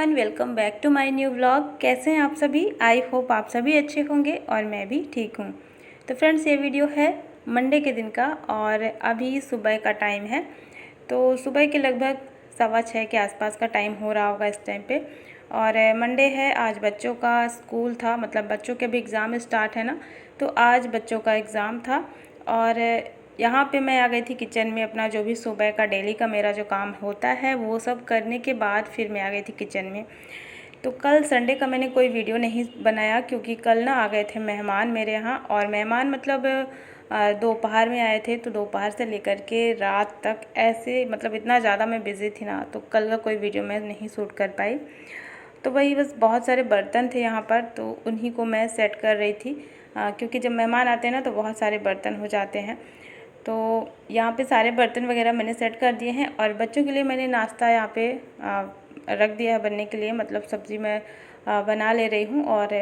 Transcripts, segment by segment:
Everyone, welcome back to my new vlog. कैसे हैं आप सभी? आई होप आप सभी अच्छे होंगे और मैं भी ठीक हूँ। तो फ्रेंड्स, ये वीडियो है मंडे के दिन का और अभी सुबह का टाइम है। तो सुबह के लगभग 6:15 के आसपास का टाइम हो रहा होगा इस टाइम पे। और मंडे है, आज बच्चों का स्कूल था, मतलब बच्चों के भी एग्ज़ाम स्टार्ट है ना, तो आज बच्चों का एग्ज़ाम था। और यहाँ पे मैं आ गई थी किचन में। अपना जो भी सुबह का डेली का मेरा जो काम होता है वो सब करने के बाद फिर मैं आ गई थी किचन में। तो कल संडे का मैंने कोई वीडियो नहीं बनाया क्योंकि कल ना आ गए थे मेहमान मेरे यहाँ। और मेहमान मतलब दोपहर में आए थे, तो दोपहर से लेकर के रात तक ऐसे मतलब इतना ज़्यादा मैं बिज़ी थी ना, तो कल का कोई वीडियो मैं नहीं शूट कर पाई। तो वही बस बहुत सारे बर्तन थे यहाँ पर, तो उन्हीं को मैं सेट कर रही थी क्योंकि जब मेहमान आते हैं ना तो बहुत सारे बर्तन हो जाते हैं। तो यहाँ पे सारे बर्तन वगैरह मैंने सेट कर दिए हैं और बच्चों के लिए मैंने नाश्ता यहाँ पे रख दिया है बनने के लिए। मतलब सब्ज़ी मैं बना ले रही हूँ और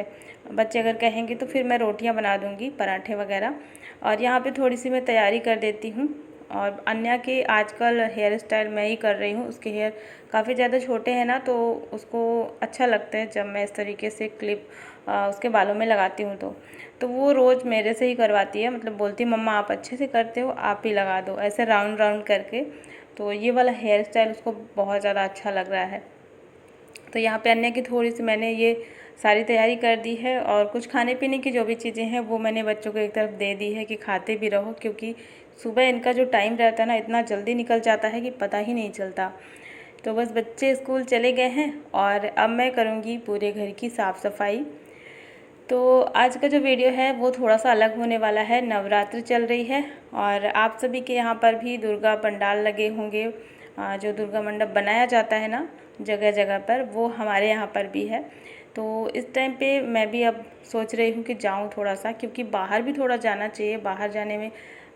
बच्चे अगर कहेंगे तो फिर मैं रोटियाँ बना दूँगी, पराठे वगैरह। और यहाँ पे थोड़ी सी मैं तैयारी कर देती हूँ। और अन्या के आजकल हेयर स्टाइल मैं ही कर रही हूँ। उसके हेयर काफ़ी ज़्यादा छोटे हैं ना, तो उसको अच्छा लगता है जब मैं इस तरीके से क्लिप उसके बालों में लगाती हूँ। तो वो रोज़ मेरे से ही करवाती है, मतलब बोलती है मम्मा आप अच्छे से करते हो, आप ही लगा दो, ऐसे राउंड राउंड करके। तो ये वाला हेयर स्टाइल उसको बहुत ज़्यादा अच्छा लग रहा है। तो यहाँ पे अन्य की थोड़ी सी मैंने ये सारी तैयारी कर दी है और कुछ खाने पीने की जो भी चीज़ें हैं वो मैंने बच्चों को एक तरफ दे दी है कि खाते भी रहो, क्योंकि सुबह इनका जो टाइम रहता है ना इतना जल्दी निकल जाता है कि पता ही नहीं चलता। तो बस बच्चे स्कूल चले गए हैं और अब मैं करूँगी पूरे घर की साफ़ सफाई। तो आज का जो वीडियो है वो थोड़ा सा अलग होने वाला है। नवरात्र चल रही है और आप सभी के यहाँ पर भी दुर्गा पंडाल लगे होंगे। जो दुर्गा मंडप बनाया जाता है ना जगह जगह पर, वो हमारे यहाँ पर भी है। तो इस टाइम पे मैं भी अब सोच रही हूँ कि जाऊँ थोड़ा सा, क्योंकि बाहर भी थोड़ा जाना चाहिए। बाहर जाने में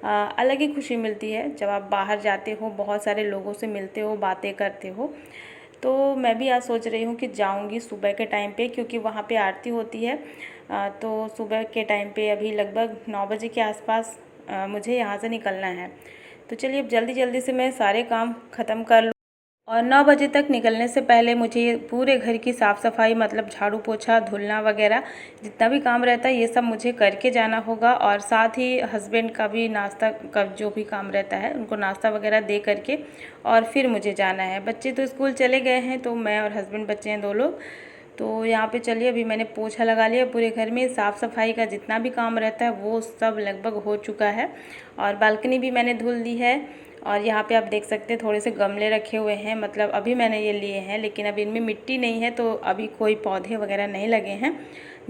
अलग ही खुशी मिलती है जब आप बाहर जाते हो, बहुत सारे लोगों से मिलते हो, बातें करते हो। तो मैं भी आज सोच रही हूँ कि जाऊँगी सुबह के टाइम पे, क्योंकि वहाँ पे आरती होती है। तो सुबह के टाइम पे अभी लगभग 9 बजे के आसपास मुझे यहाँ से निकलना है। तो चलिए अब जल्दी जल्दी से मैं सारे काम ख़त्म कर लूँ। और 9 बजे तक निकलने से पहले मुझे पूरे घर की साफ़ सफाई, मतलब झाड़ू पोछा धुलना वगैरह जितना भी काम रहता है ये सब मुझे करके जाना होगा। और साथ ही हस्बैंड का भी नाश्ता का जो भी काम रहता है उनको नाश्ता वगैरह दे करके और फिर मुझे जाना है। बच्चे तो स्कूल चले गए हैं, तो मैं और हस्बैंड बच्चे हैं 2 लोग। तो यहाँ पे चलिए अभी मैंने पोछा लगा लिया पूरे घर में। साफ़ सफाई का जितना भी काम रहता है वो सब लगभग हो चुका है और बालकनी भी मैंने धुल दी है। और यहाँ पे आप देख सकते हैं थोड़े से गमले रखे हुए हैं, मतलब अभी मैंने ये लिए हैं, लेकिन अभी इनमें मिट्टी नहीं है तो अभी कोई पौधे वगैरह नहीं लगे हैं।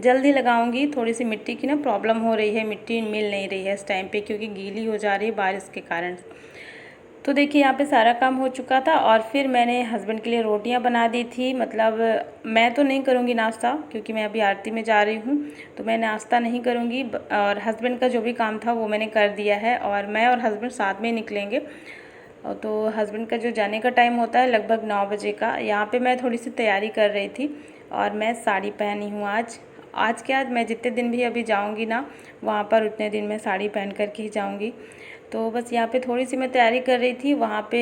जल्द ही लगाऊंगी। थोड़ी सी मिट्टी की ना प्रॉब्लम हो रही है, मिट्टी मिल नहीं रही है इस टाइम पे क्योंकि गीली हो जा रही है बारिश के कारण। तो देखिए यहाँ पे सारा काम हो चुका था और फिर मैंने हस्बैंड के लिए रोटियां बना दी थी। मतलब मैं तो नहीं करूँगी नाश्ता क्योंकि मैं अभी आरती में जा रही हूँ, तो मैं नाश्ता नहीं करूँगी। और हस्बैंड का जो भी काम था वो मैंने कर दिया है और मैं और हस्बैंड साथ में निकलेंगे। तो हस्बैंड का जो जाने का टाइम होता है लगभग 9 बजे का। यहाँ पे मैं थोड़ी सी तैयारी कर रही थी और मैं साड़ी पहनी हूँ आज के आज मैं जितने दिन भी अभी जाऊँगी ना वहाँ पर उतने दिन मैं साड़ी पहन कर के ही जाऊँगी। तो बस यहाँ पे थोड़ी सी मैं तैयारी कर रही थी। वहाँ पे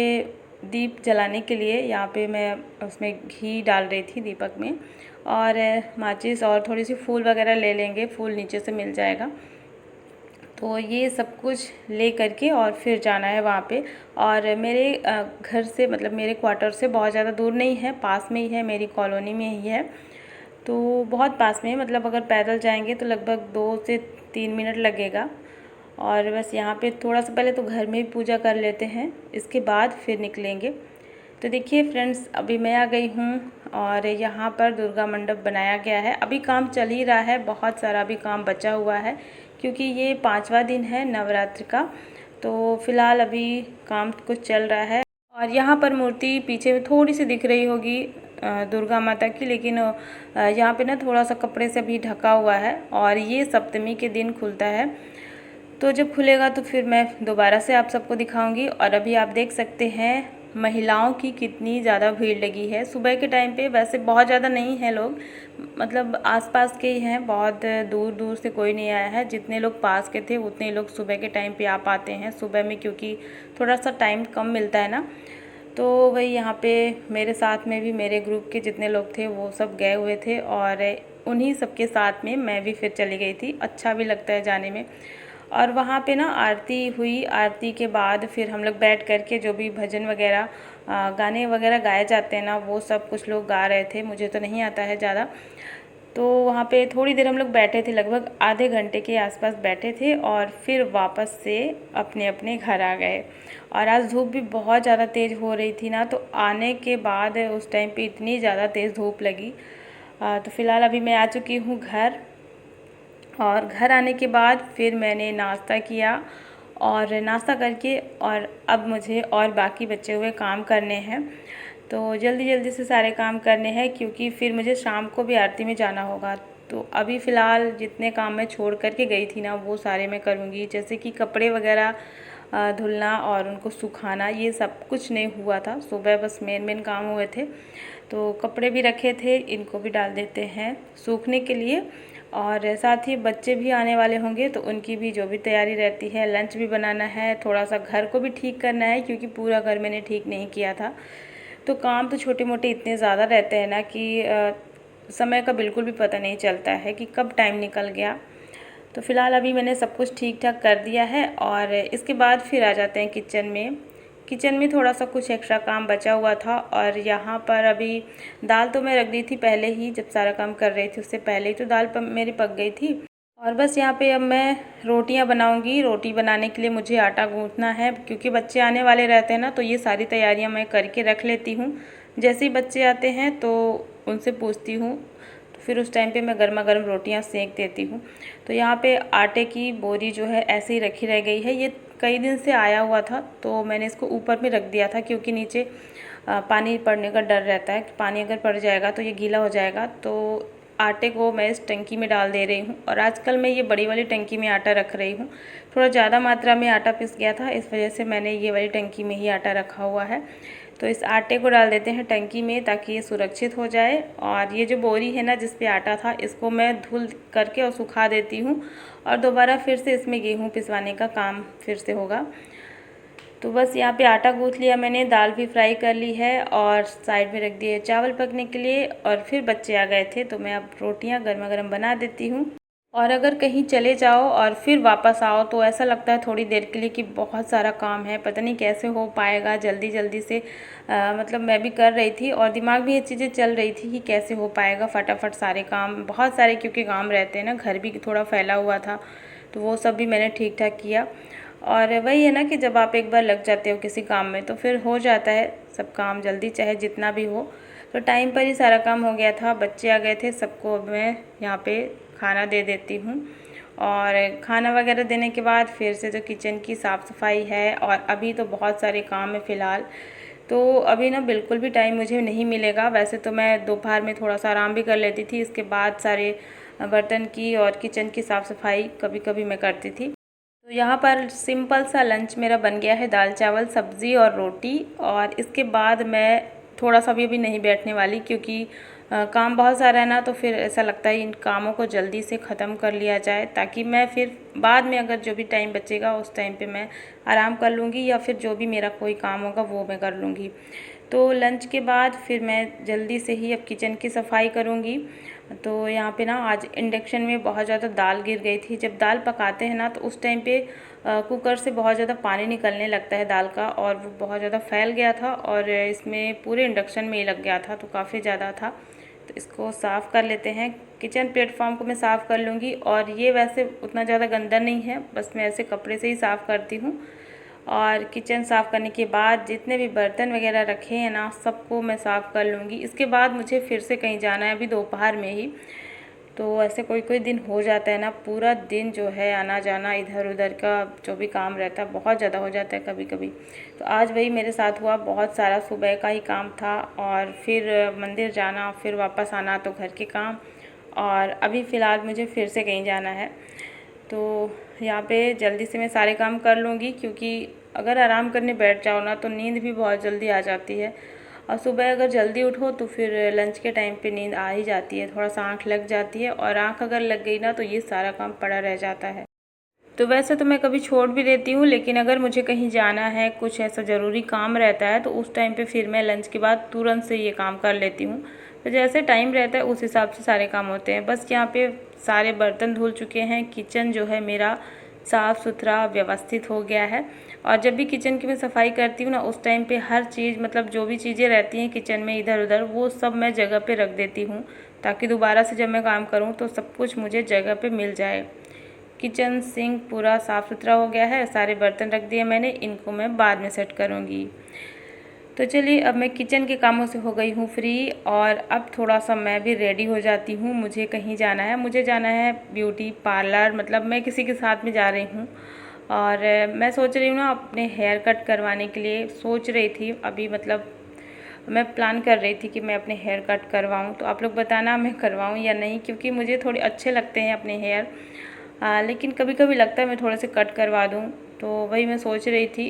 दीप जलाने के लिए यहाँ पे मैं उसमें घी डाल रही थी दीपक में, और माचिस और थोड़ी सी फूल वगैरह ले लेंगे, फूल नीचे से मिल जाएगा। तो ये सब कुछ ले करके और फिर जाना है वहाँ पे। और मेरे घर से, मतलब मेरे क्वार्टर से बहुत ज़्यादा दूर नहीं है, पास में ही है, मेरी कॉलोनी में ही है। तो बहुत पास में है, मतलब अगर पैदल जाएंगे तो लगभग 2 से 3 मिनट लगेगा। और बस यहाँ पे थोड़ा सा पहले तो घर में भी पूजा कर लेते हैं, इसके बाद फिर निकलेंगे। तो देखिए फ्रेंड्स, अभी मैं आ गई हूँ और यहाँ पर दुर्गा मंडप बनाया गया है। अभी काम चल ही रहा है, बहुत सारा अभी काम बचा हुआ है क्योंकि ये 5वां दिन है नवरात्र का। तो फिलहाल अभी काम कुछ चल रहा है। और यहाँ पर मूर्ति पीछे में थोड़ी सी दिख रही होगी दुर्गा माता की, लेकिन यहाँ पे ना थोड़ा सा कपड़े से भी ढका हुआ है और ये सप्तमी के दिन खुलता है। तो जब खुलेगा तो फिर मैं दोबारा से आप सबको दिखाऊंगी। और अभी आप देख सकते हैं महिलाओं की कितनी ज़्यादा भीड़ लगी है सुबह के टाइम पे। वैसे बहुत ज़्यादा नहीं है लोग, मतलब आसपास के ही हैं, बहुत दूर दूर से कोई नहीं आया है। जितने लोग पास के थे उतने लोग सुबह के टाइम पे आ पाते हैं सुबह में, क्योंकि थोड़ा सा टाइम कम मिलता है ना। तो वही यहाँ पे मेरे साथ में भी मेरे ग्रुप के जितने लोग थे वो सब गए हुए थे और उन्हीं सबके साथ में मैं भी फिर चली गई थी। अच्छा भी लगता है जाने में। और वहाँ पे ना आरती हुई, आरती के बाद फिर हम लोग बैठ कर के जो भी भजन वगैरह गाने वगैरह गाए जाते हैं ना, वो सब कुछ लोग गा रहे थे। मुझे तो नहीं आता है ज़्यादा। तो वहाँ पे थोड़ी देर हम लोग बैठे थे, लगभग आधे घंटे के आसपास बैठे थे और फिर वापस से अपने अपने घर आ गए। और आज धूप भी बहुत ज़्यादा तेज़ हो रही थी ना, तो आने के बाद उस टाइम पे इतनी ज़्यादा तेज़ धूप लगी। तो फ़िलहाल अभी मैं आ चुकी हूँ घर। और घर आने के बाद फिर मैंने नाश्ता किया और नाश्ता करके और अब मुझे और बाकी बचे हुए काम करने हैं। तो जल्दी जल्दी से सारे काम करने हैं क्योंकि फिर मुझे शाम को भी आरती में जाना होगा। तो अभी फ़िलहाल जितने काम मैं छोड़ कर के गई थी ना, वो सारे मैं करूँगी। जैसे कि कपड़े वगैरह धुलना और उनको सुखाना, ये सब कुछ नहीं हुआ था। सुबह बस मेन काम हुए थे। तो कपड़े भी रखे थे, इनको भी डाल देते हैं सूखने के लिए। और साथ ही बच्चे भी आने वाले होंगे तो उनकी भी जो भी तैयारी रहती है, लंच भी बनाना है, थोड़ा सा घर को भी ठीक करना है क्योंकि पूरा घर मैंने ठीक नहीं किया था। तो काम तो छोटे मोटे इतने ज़्यादा रहते हैं ना कि समय का बिल्कुल भी पता नहीं चलता है कि कब टाइम निकल गया। तो फ़िलहाल अभी मैंने सब कुछ ठीक ठाक कर दिया है और इसके बाद फिर आ जाते हैं किचन में। किचन में थोड़ा सा कुछ एक्स्ट्रा काम बचा हुआ था और यहाँ पर अभी दाल तो मैं रख दी थी पहले ही, जब सारा काम कर रही थी उससे पहले ही तो दाल मेरी पक गई थी। और बस यहाँ पे अब मैं रोटियाँ बनाऊँगी। रोटी बनाने के लिए मुझे आटा गूँथना है क्योंकि बच्चे आने वाले रहते हैं ना, तो ये सारी तैयारियाँ मैं करके रख लेती हूँ। जैसे ही बच्चे आते हैं तो उनसे पूछती हूँ, तो फिर उस टाइम पे मैं गर्मा गर्म रोटियाँ सेंक देती हूँ। तो यहाँ पे आटे की बोरी जो है ऐसे ही रखी रह गई है। ये कई दिन से आया हुआ था तो मैंने इसको ऊपर में रख दिया था क्योंकि नीचे पानी पड़ने का डर रहता है कि पानी अगर पड़ जाएगा तो ये गीला हो जाएगा। तो आटे को मैं इस टंकी में डाल दे रही हूँ और आजकल मैं ये बड़ी वाली टंकी में आटा रख रही हूँ। थोड़ा ज़्यादा मात्रा में आटा पिस गया था, इस वजह से मैंने ये वाली टंकी में ही आटा रखा हुआ है। तो इस आटे को डाल देते हैं टंकी में ताकि ये सुरक्षित हो जाए। और ये जो बोरी है ना जिस पे आटा था, इसको मैं धुल करके और सुखा देती हूँ और दोबारा फिर से इसमें गेहूँ पिसवाने का काम फिर से होगा। तो बस यहाँ पे आटा गूँथ लिया मैंने, दाल भी फ्राई कर ली है और साइड में रख दिए चावल पकने के लिए। और फिर बच्चे आ गए थे तो मैं अब रोटियाँ गर्मा गर्म बना देती हूँ। और अगर कहीं चले जाओ और फिर वापस आओ तो ऐसा लगता है थोड़ी देर के लिए कि बहुत सारा काम है, पता नहीं कैसे हो पाएगा जल्दी जल्दी से। मतलब मैं भी कर रही थी और दिमाग में ये चीज़ें चल रही थी कि कैसे हो पाएगा फटाफट सारे काम, बहुत सारे क्योंकि काम रहते हैं ना, घर भी थोड़ा फैला हुआ था तो वो सब भी मैंने ठीक ठाक किया। और वही है ना कि जब आप एक बार लग जाते हो किसी काम में तो फिर हो जाता है सब काम जल्दी, चाहे जितना भी हो। तो टाइम पर ही सारा काम हो गया था। बच्चे आ गए थे, सबको मैं यहाँ पे खाना दे देती हूँ। और खाना वगैरह देने के बाद फिर से जो किचन की साफ़ सफाई है और अभी तो बहुत सारे काम है फ़िलहाल। तो अभी ना बिल्कुल भी टाइम मुझे नहीं मिलेगा। वैसे तो मैं दोपहर में थोड़ा सा आराम भी कर लेती थी, इसके बाद सारे बर्तन की और किचन की साफ़ सफाई कभी कभी मैं करती थी। तो यहाँ पर सिंपल सा लंच मेरा बन गया है, दाल चावल सब्ज़ी और रोटी। और इसके बाद मैं थोड़ा सा भी अभी नहीं बैठने वाली क्योंकि काम बहुत सारा है ना, तो फिर ऐसा लगता है इन कामों को जल्दी से ख़त्म कर लिया जाए ताकि मैं फिर बाद में अगर जो भी टाइम बचेगा उस टाइम पे मैं आराम कर लूँगी या फिर जो भी मेरा कोई काम होगा वो मैं कर लूँगी। तो लंच के बाद फिर मैं जल्दी से ही अब किचन की सफाई करूँगी। तो यहाँ पे ना आज इंडक्शन में बहुत ज़्यादा दाल गिर गई थी। जब दाल पकाते हैं ना तो उस टाइम पे कुकर से बहुत ज़्यादा पानी निकलने लगता है दाल का, और वो बहुत ज़्यादा फैल गया था और इसमें पूरे इंडक्शन में ही लग गया था, तो काफ़ी ज़्यादा था। तो इसको साफ़ कर लेते हैं। किचन प्लेटफॉर्म को मैं साफ़ कर लूँगी और ये वैसे उतना ज़्यादा गंदा नहीं है, बस मैं ऐसे कपड़े से ही साफ़ करती हूँ। और किचन साफ़ करने के बाद जितने भी बर्तन वगैरह रखे हैं ना, सबको मैं साफ़ कर लूँगी। इसके बाद मुझे फिर से कहीं जाना है अभी दोपहर में ही। तो ऐसे कोई कोई दिन हो जाता है ना, पूरा दिन जो है आना जाना इधर उधर का जो भी काम रहता है बहुत ज़्यादा हो जाता है कभी कभी। तो आज वही मेरे साथ हुआ, बहुत सारा सुबह का ही काम था और फिर मंदिर जाना, फिर वापस आना, तो घर के काम। और अभी फ़िलहाल मुझे फिर से कहीं जाना है। तो यहाँ पे जल्दी से मैं सारे काम कर लूँगी क्योंकि अगर आराम करने बैठ जाओ ना तो नींद भी बहुत जल्दी आ जाती है। और सुबह अगर जल्दी उठो तो फिर लंच के टाइम पे नींद आ ही जाती है, थोड़ा सा आँख लग जाती है और आँख अगर लग गई ना तो ये सारा काम पड़ा रह जाता है। तो वैसे तो मैं कभी छोड़ भी देती हूँ, लेकिन अगर मुझे कहीं जाना है, कुछ ऐसा ज़रूरी काम रहता है, तो उस टाइम पे फिर मैं लंच के बाद तुरंत से ये काम कर लेती हूँ। तो जैसे टाइम रहता है उस हिसाब से सारे काम होते हैं। बस यहाँ पे सारे बर्तन धुल चुके हैं, किचन जो है मेरा साफ़ सुथरा व्यवस्थित हो गया है। और जब भी किचन की मैं सफाई करती हूँ ना, उस टाइम पे हर चीज़ मतलब जो भी चीज़ें रहती हैं किचन में इधर उधर, वो सब मैं जगह पे रख देती हूँ, ताकि दोबारा से जब मैं काम करूँ तो सब कुछ मुझे जगह पे मिल जाए। किचन सिंक पूरा साफ़ सुथरा हो गया है, सारे बर्तन रख दिए मैंने, इनको मैं बाद में सेट करूँगी। तो चलिए अब मैं किचन के कामों से हो गई हूँ फ्री, और अब थोड़ा सा मैं भी रेडी हो जाती हूँ। मुझे कहीं जाना है, मुझे जाना है ब्यूटी पार्लर, मतलब मैं किसी के साथ में जा रही हूँ। और मैं सोच रही हूँ ना अपने हेयर कट करवाने के लिए सोच रही थी अभी, मतलब मैं प्लान कर रही थी कि मैं अपने हेयर कट करवाऊँ। तो आप लोग बताना मैं करवाऊँ या नहीं, क्योंकि मुझे थोड़े अच्छे लगते हैं अपने हेयर, लेकिन कभी कभी लगता है मैं थोड़े से कट करवा दूँ। तो वही मैं सोच रही थी,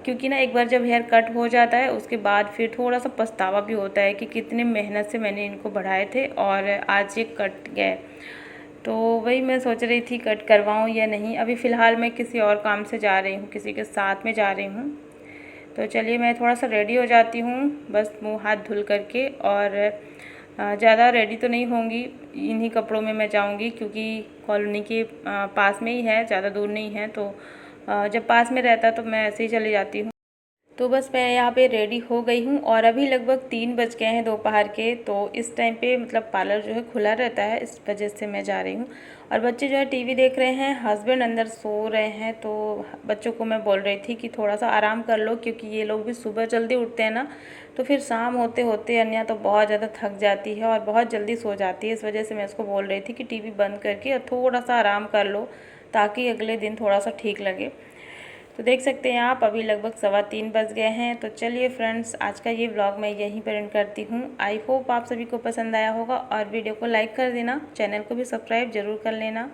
क्योंकि ना एक बार जब हेयर कट हो जाता है उसके बाद फिर थोड़ा सा पछतावा भी होता है कि कितने मेहनत से मैंने इनको बढ़ाए थे और आज ये कट गए। तो वही मैं सोच रही थी कट करवाऊँ या नहीं। अभी फ़िलहाल मैं किसी और काम से जा रही हूँ, किसी के साथ में जा रही हूँ। तो चलिए मैं थोड़ा सा रेडी हो जाती हूँ, बस मुँह हाथ धुल करके, और ज़्यादा रेडी तो नहीं होंगी, इन्हीं कपड़ों में मैं जाऊँगी, क्योंकि कॉलोनी के पास में ही है, ज़्यादा दूर नहीं है। तो जब पास में रहता तो मैं ऐसे ही चली जाती हूँ। तो बस मैं यहाँ पे रेडी हो गई हूँ, और अभी लगभग 3 बज गए हैं दोपहर के। तो इस टाइम पे मतलब पार्लर जो है खुला रहता है, इस वजह से मैं जा रही हूँ। और बच्चे जो है टीवी देख रहे हैं, हस्बैंड अंदर सो रहे हैं। तो बच्चों को मैं बोल रही थी कि थोड़ा सा आराम कर लो, क्योंकि ये लोग भी सुबह जल्दी उठते हैं ना, तो फिर शाम होते होते अन्या तो बहुत ज़्यादा थक जाती है और बहुत जल्दी सो जाती है। इस वजह से मैं उसको बोल रही थी कि टीवी बंद करके और थोड़ा सा आराम कर लो, ताकि अगले दिन थोड़ा सा ठीक लगे। तो देख सकते हैं आप, अभी लगभग 3:15 बज गए हैं। तो चलिए फ्रेंड्स, आज का ये व्लॉग मैं यहीं पर एंड करती हूँ। आई होप आप सभी को पसंद आया होगा, और वीडियो को लाइक कर देना, चैनल को भी सब्सक्राइब जरूर कर लेना।